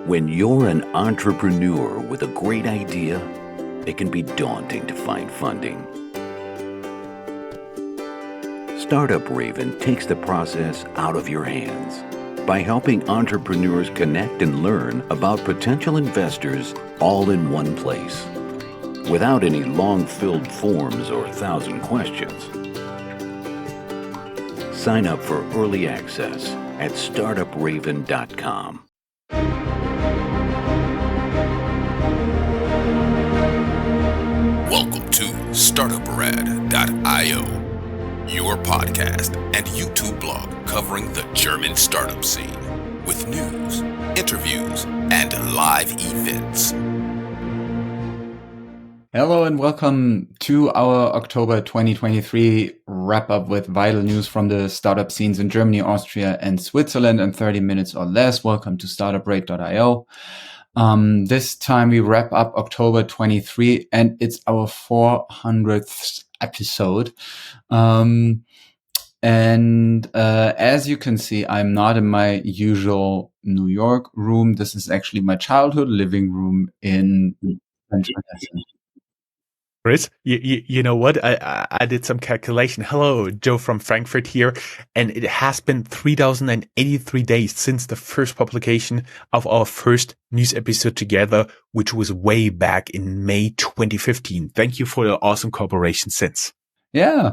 When you're an entrepreneur with a great idea, it can be daunting to find funding. Startup Raven takes the process out of your hands by helping entrepreneurs connect and learn about potential investors all in one place, without any long-filled forms or 1,000 questions. Sign up for early access at Startuprad.io. Welcome to Startuprad.io, your podcast and YouTube blog covering the German startup scene with news, interviews, and live events. Hello and welcome to our October 2023 wrap-up with vital news from the startup scenes in Germany, Austria, and Switzerland in 30 minutes or less. Welcome to Startuprad.io. This time we wrap up October 23 and it's our 400th episode. As you can see, I'm not in my usual New York room. This is actually my childhood living room in Central Hessen. Chris, you know what? I did some calculation. Hello, Joe from Frankfurt here. And it has been 3,083 days since the first publication of our first news episode together, which was way back in May 2015. Thank you for your awesome cooperation since. Yeah.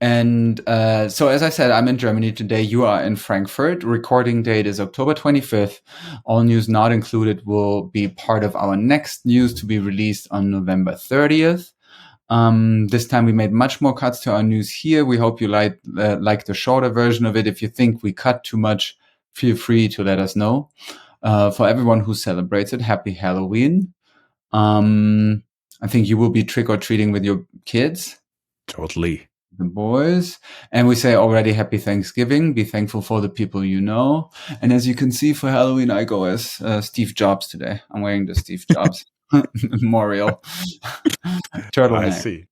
So as I said, I'm in Germany today. You are in Frankfurt. Recording date is October 25th. All news not included will be part of our next news to be released on November 30th. This time we made much more cuts to our news here. We hope you like the shorter version of it. If you think we cut too much, feel free to let us know. For everyone who celebrates it, happy Halloween. I think you will be trick-or-treating with your kids. Totally. The boys. And we say already happy Thanksgiving. Be thankful for the people you know. And as you can see, for Halloween, I go as Steve Jobs today. I'm wearing the Steve Jobs memorial turtleneck. I see.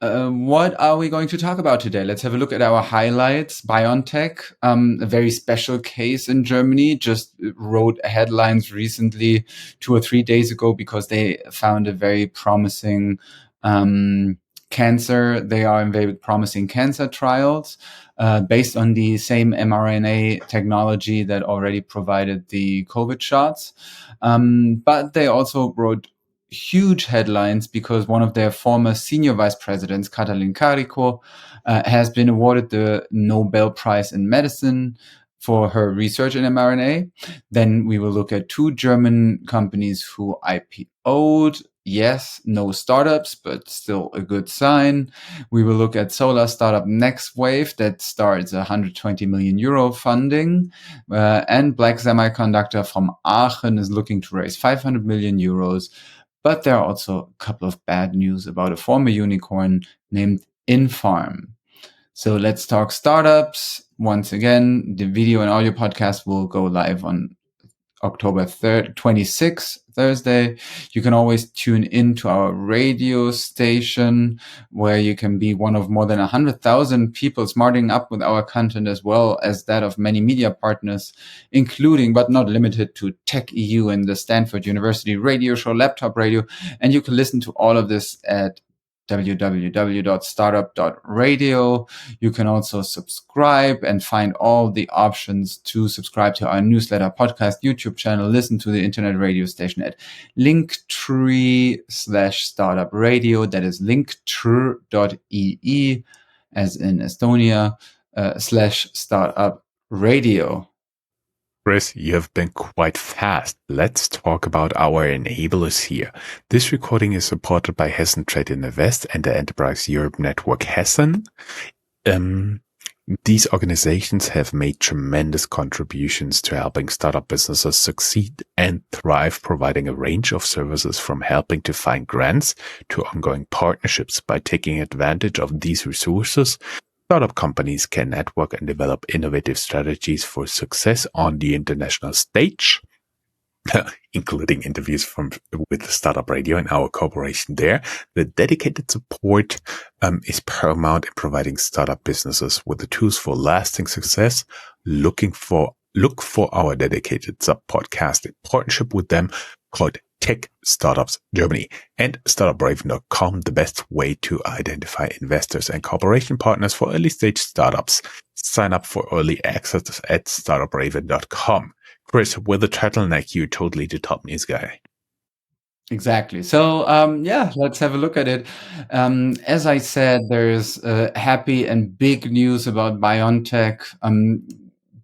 What are we going to talk about today? Let's have a look at our highlights. BioNTech, a very special case in Germany, just wrote headlines recently, 2 or 3 days ago, because they found a very promising cancer. They are in very promising cancer trials based on the same mRNA technology that already provided the COVID shots. But they also wrote huge headlines because one of their former senior vice presidents, Katalin Karikó, has been awarded the Nobel Prize in Medicine for her research in mRNA. Then we will look at 2 German companies who IPO'd. Yes, no startups, but still a good sign. We will look at solar startup NextWave that starts 120 million euro funding. And Black Semiconductor from Aachen is looking to raise 500 million euros. But there are also a couple of bad news about a former unicorn named Infarm. So let's talk startups. Once again, the video and audio podcast will go live on October 26th, Thursday. You can always tune in to our radio station where you can be one of more than 100,000 people smarting up with our content, as well as that of many media partners, including but not limited to Tech EU and the Stanford University radio show Laptop Radio. And you can listen to all of this at www.startup.radio. You can also subscribe and find all the options to subscribe to our newsletter, podcast, YouTube channel, listen to the internet radio station at linktree/startupradio. That is linktree.ee as in Estonia /startupradio. Chris, you have been quite fast. Let's talk about our enablers here. This recording is supported by Hessen Trade Invest and the Enterprise Europe Network Hessen. These organizations have made tremendous contributions to helping startup businesses succeed and thrive, providing a range of services from helping to find grants to ongoing partnerships. By taking advantage of these resources, startup companies can network and develop innovative strategies for success on the international stage. including interviews with the Startup Radio and our cooperation there. The dedicated support is paramount in providing startup businesses with the tools for lasting success. Looking for look for our dedicated sub-podcast in partnership with them called Tech Startups Germany and Startuprad.io, the best way to identify investors and cooperation partners for early stage startups. Sign up for early access at Startuprad.io. Chris, with a turtleneck, you're totally the top news guy. Exactly. So, let's have a look at it. As I said, there's happy and big news about BioNTech.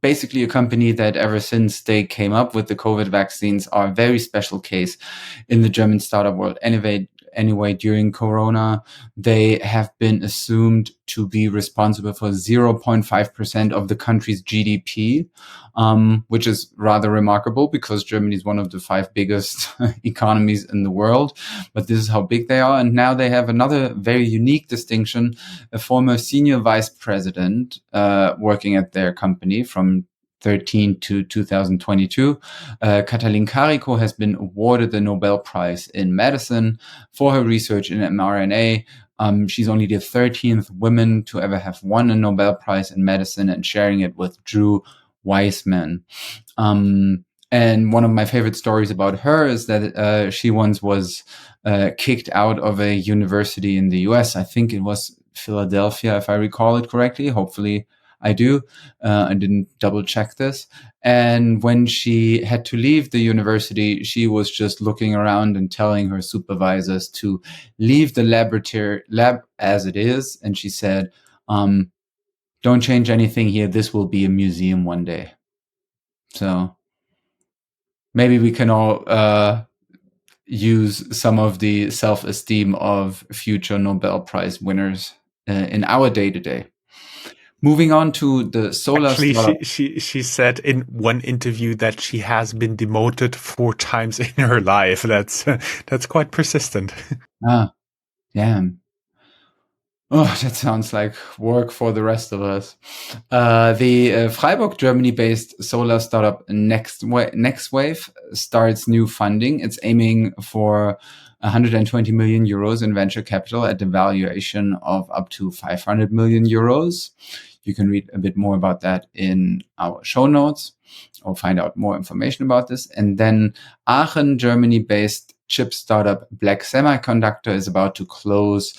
Basically, a company that ever since they came up with the COVID vaccines are a very special case in the German startup world. Anyway, during Corona, they have been assumed to be responsible for 0.5% of the country's GDP, which is rather remarkable because Germany is one of the 5 biggest economies in the world. But this is how big they are. And now they have another very unique distinction, a former senior vice president working at their company from 2013 to 2022. Katalin Kariko has been awarded the Nobel Prize in Medicine for her research in mRNA. She's only the 13th woman to ever have won a Nobel Prize in Medicine, and sharing it with Drew Weissman. And one of my favorite stories about her is that she once was kicked out of a university in the US. I think it was Philadelphia, if I recall it correctly. Hopefully I do. I didn't double check this. And when she had to leave the university, she was just looking around and telling her supervisors to leave the lab as it is. And she said, don't change anything here. This will be a museum one day. So maybe we can all use some of the self-esteem of future Nobel Prize winners in our day-to-day. Moving on to the solar Actually, she said in one interview that she has been demoted 4 times in her life. That's quite persistent. Damn. Oh, that sounds like work for the rest of us. The Freiburg, Germany-based solar startup NextWave starts new funding. It's aiming for 120 million euros in venture capital at a valuation of up to 500 million euros. You can read a bit more about that in our show notes or find out more information about this. And then Aachen, Germany-based chip startup Black Semiconductor is about to close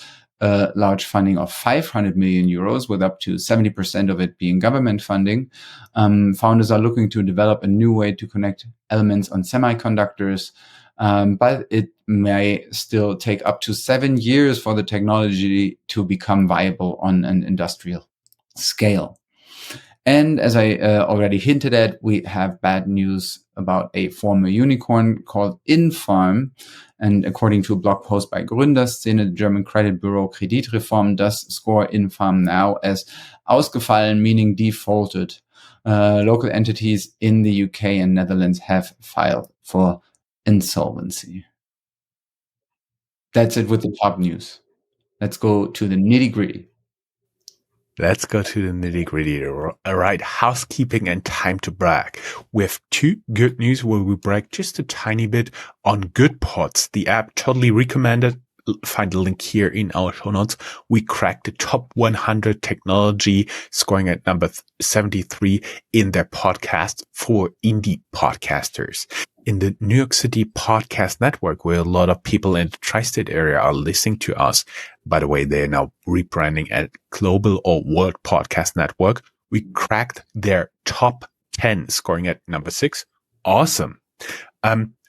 large funding of 500 million euros, with up to 70% of it being government funding. Founders are looking to develop a new way to connect elements on semiconductors, but it may still take up to 7 years for the technology to become viable on an industrial scale. And as I already hinted at, we have bad news about a former unicorn called Infarm. And according to a blog post by Gründerszene, the German credit bureau Kreditreform does score Infarm now as ausgefallen, meaning defaulted. Local entities in the UK and Netherlands have filed for insolvency. That's it with the top news. Let's go to the nitty-gritty. Let's go to the nitty-gritty. All right, housekeeping and time to brag. We have 2 good news where we brag just a tiny bit on GoodPods, the app, totally recommended. Find the link here in our show notes. We cracked the top 100 technology, scoring at number 73 in their podcast for indie podcasters. In the New York City podcast network, where a lot of people in the tri-state area are listening to us. By the way, they are now rebranding as Global or World Podcast Network. We cracked their top 10, scoring at number 6. Awesome.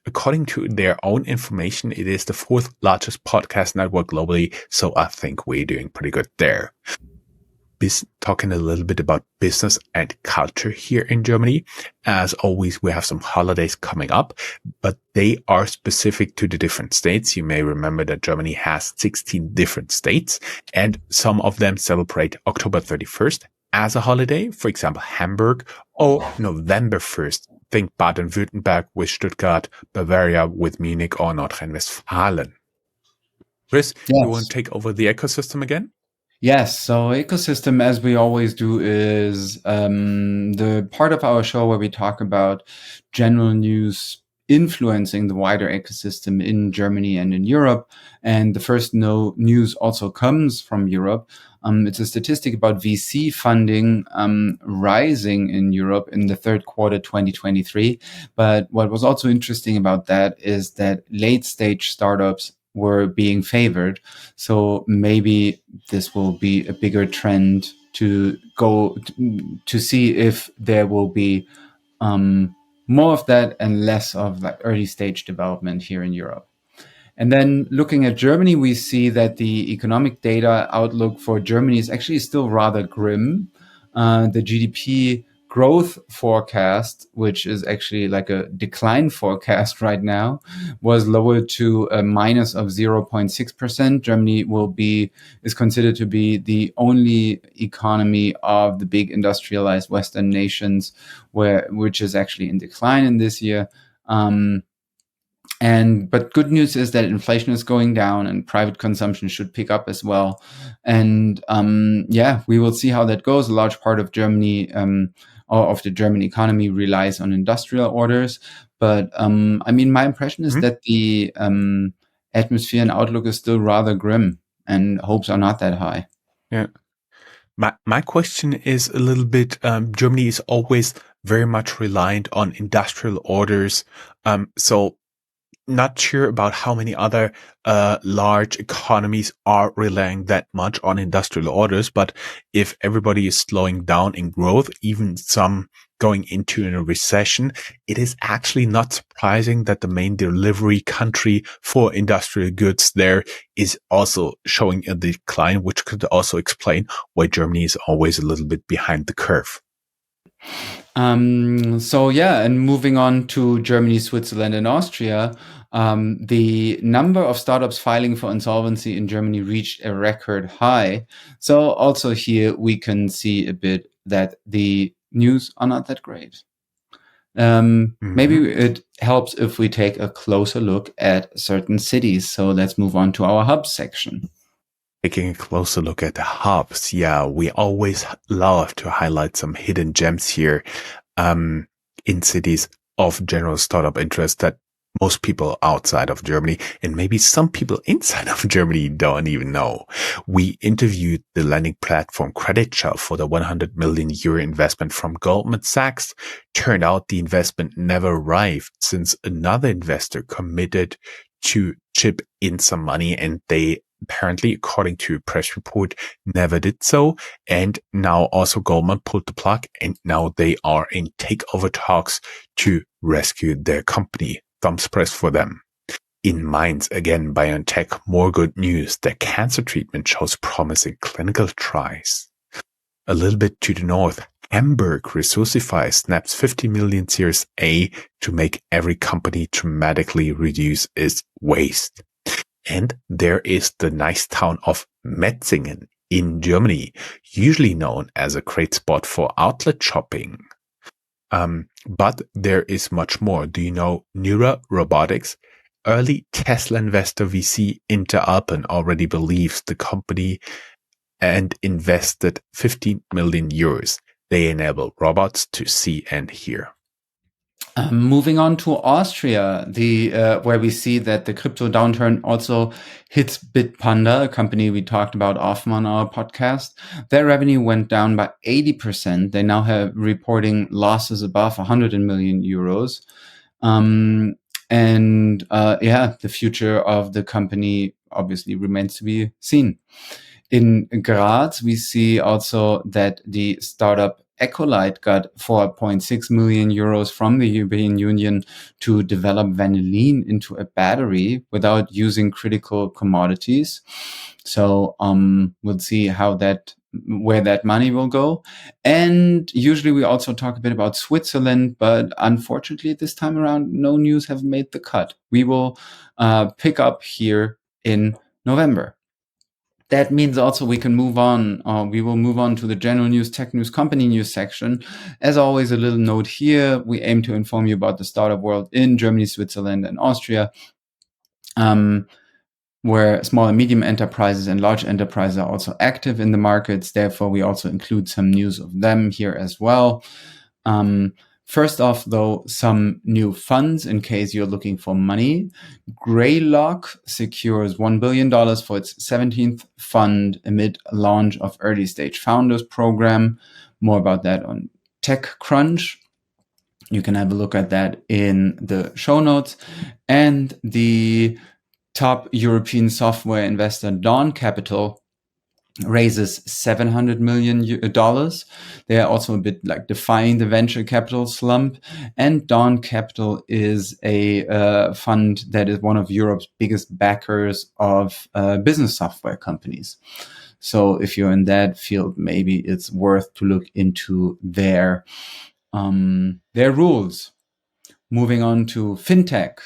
According to their own information, it is the 4th largest podcast network globally. So I think we're doing pretty good there. Talking a little bit about business and culture here in Germany. As always, we have some holidays coming up, but they are specific to the different states. You may remember that Germany has 16 different states, and some of them celebrate October 31st as a holiday. For example, Hamburg, or November 1st. Think Baden-Württemberg with Stuttgart, Bavaria with Munich, or Nordrhein-Westfalen. Chris, Yes. You want to take over the ecosystem again? Yes. So ecosystem, as we always do, is the part of our show where we talk about general news influencing the wider ecosystem in Germany and in Europe. And the first news also comes from Europe. It's a statistic about VC funding rising in Europe in the third quarter 2023. But what was also interesting about that is that late stage startups were being favored. So maybe this will be a bigger trend to go to see if there will be more of that and less of like early stage development here in Europe. And then looking at Germany, we see that the economic data outlook for Germany is actually still rather grim. The GDP growth forecast, which is actually like a decline forecast right now, was lowered to a minus of 0.6%. Germany is considered to be the only economy of the big industrialized Western nations which is actually in decline in this year. But good news is that inflation is going down and private consumption should pick up as well. And we will see how that goes. A large part of Germany or of the German economy relies on industrial orders. But my impression is that the atmosphere and outlook is still rather grim and hopes are not that high. Yeah. My question is a little bit, Germany is always very much reliant on industrial orders. So not sure about how many other large economies are relying that much on industrial orders, but if everybody is slowing down in growth, even some going into a recession, it is actually not surprising that the main delivery country for industrial goods there is also showing a decline, which could also explain why Germany is always a little bit behind the curve. And moving on to Germany, Switzerland, and Austria, the number of startups filing for insolvency in Germany reached a record high. So also here we can see a bit that the news are not that great. Maybe it helps if we take a closer look at certain cities. So let's move on to our hubs section. Taking a closer look at the hubs, we always love to highlight some hidden gems here in cities of general startup interest that most people outside of Germany and maybe some people inside of Germany don't even know. We interviewed the lending platform Credit Shell for the 100 million euro investment from Goldman Sachs. Turned out the investment never arrived since another investor committed to chip in some money and they apparently, according to a press report, never did so. And now also Goldman pulled the plug and now they are in takeover talks to rescue their company. Thumbs pressed for them. In Mainz, again, BioNTech, more good news. Their cancer treatment shows promising clinical trials. A little bit to the north, Hamburg Resourcify snaps 50 million Series A to make every company dramatically reduce its waste. And there is the nice town of Metzingen in Germany, usually known as a great spot for outlet shopping. But there is much more. Do you know Neura Robotics? Early Tesla investor VC Interalpen already believes the company and invested 15 million euros. They enable robots to see and hear. Moving on to Austria, where we see that the crypto downturn also hits Bitpanda, a company we talked about often on our podcast. Their revenue went down by 80%. They now have reporting losses above 100 million euros. The future of the company obviously remains to be seen. In Graz, we see also that the startup Ecolite got 4.6 million euros from the European Union to develop vanillin into a battery without using critical commodities. So we'll see where that money will go. And usually we also talk a bit about Switzerland, but unfortunately this time around, no news have made the cut. We will pick up here in November. That means also we can move on. We will move on to the general news, tech news, company news section. As always, a little note here. We aim to inform you about the startup world in Germany, Switzerland, and Austria, where small and medium enterprises and large enterprises are also active in the markets. Therefore, we also include some news of them here as well. First off, though, some new funds in case you're looking for money. Greylock secures $1 billion for its 17th fund amid launch of early stage founders program. More about that on TechCrunch. You can have a look at that in the show notes. And the top European software investor, Dawn Capital, raises $700 million. They are also a bit like defying the venture capital slump. And Dawn Capital is a fund that is one of Europe's biggest backers of business software companies. So if you're in that field, maybe it's worth to look into their rules. Moving on to fintech.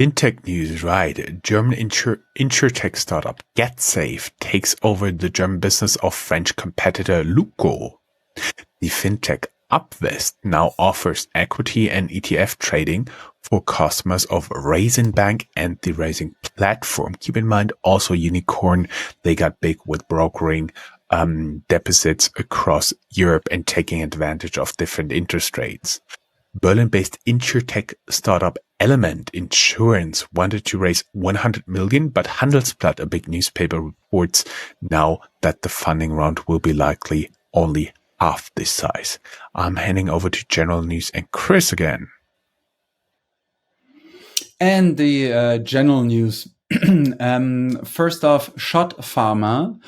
Fintech news, right. German insurtech startup GetSafe takes over the German business of French competitor Luco. The fintech Upvest now offers equity and ETF trading for customers of Raisin Bank and the Raisin platform. Keep in mind, also Unicorn, they got big with brokering deposits across Europe and taking advantage of different interest rates. Berlin-based insurtech startup Element Insurance wanted to raise 100 million, but Handelsblatt, a big newspaper, reports now that the funding round will be likely only half this size. I'm handing over to General News and Chris again. And the general news. First off, Schott Pharma.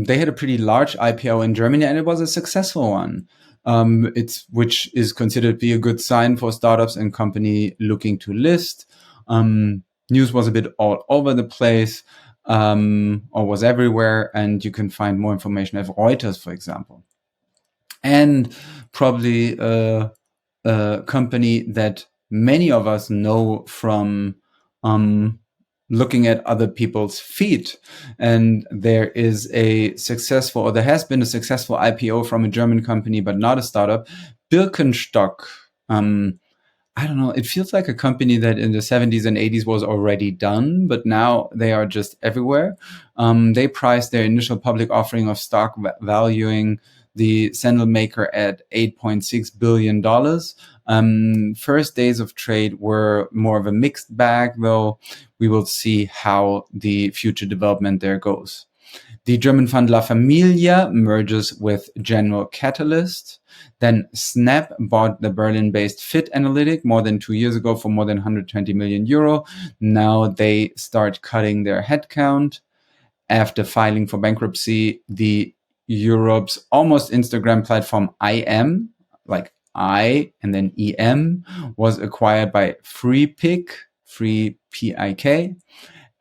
They had a pretty large IPO in Germany, and it was a successful one. Which is considered to be a good sign for startups and company looking to list. News was a bit all over the place, or was everywhere, and you can find more information at Reuters, for example. And probably a company that many of us know from looking at other people's feet. And there is there has been a successful IPO from a German company, but not a startup, Birkenstock. I don't know. It feels like a company that in the 70s and 80s was already done, but now they are just everywhere. They priced their initial public offering of stock valuing the sandal maker at $8.6 billion. First days of trade were more of a mixed bag, though. We will see how the future development there goes. The German fund La Familia merges with General Catalyst. Then Snap bought the Berlin-based Fit Analytic more than 2 years ago for more than 120 million euro. Now they start cutting their headcount. After filing for bankruptcy, the Europe's almost Instagram platform IM, like I and then EM, was acquired by Freepik, Free PIK.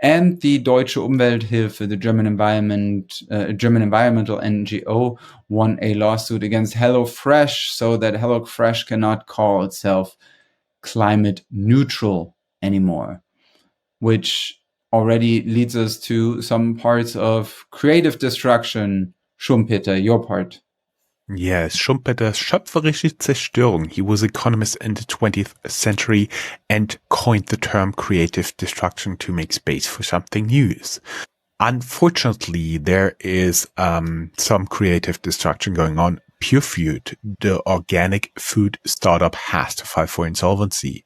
And the Deutsche Umwelthilfe, the German environmental NGO, won a lawsuit against HelloFresh so that HelloFresh cannot call itself climate neutral anymore, which already leads us to some parts of creative destruction. Schumpeter, your part. Yes, Schumpeter's schöpferische Zerstörung. He was an economist in the 20th century and coined the term creative destruction to make space for something new. Unfortunately, there is some creative destruction going on. Pure Food, the organic food startup, has to file for insolvency.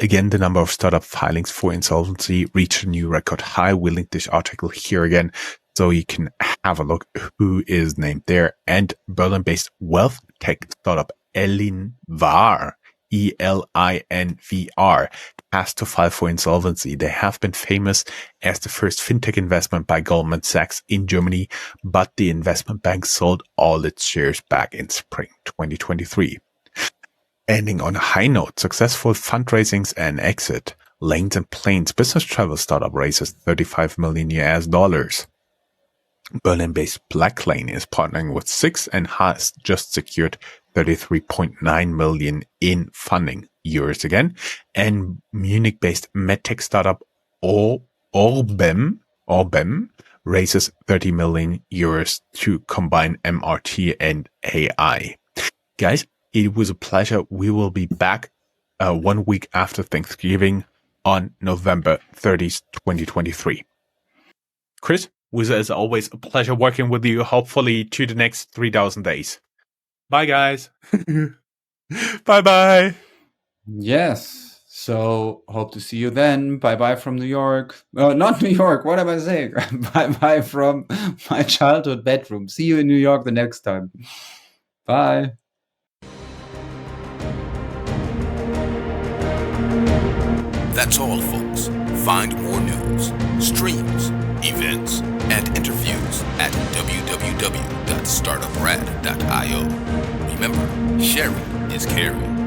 Again, the number of startup filings for insolvency reached a new record high. We'll link this article here again so you can have a look who is named there. And Berlin-based wealth tech startup Elinvar, ELINVR, has to file for insolvency. They have been famous as the first fintech investment by Goldman Sachs in Germany, but the investment bank sold all its shares back in spring 2023. Ending on a high note, successful fundraisings and exit. Lanes and Planes business travel startup raises $35 million. Berlin-based Blacklane is partnering with Six and has just secured 33.9 million in funding, euros again. And Munich-based medtech startup Orbem raises 30 million euros to combine MRT and AI. Guys, it was a pleasure. We will be back 1 week after Thanksgiving on November 30th, 2023. Chris, was as always a pleasure working with you, hopefully to the next 3,000 days. Bye, guys. Bye-bye. Yes. So hope to see you then. Bye-bye from New York. Not New York. What am I saying? Bye-bye from my childhood bedroom. See you in New York the next time. Bye. That's all, folks. Find more news, streams, events, and interviews at www.startuprad.io. Remember, sharing is caring.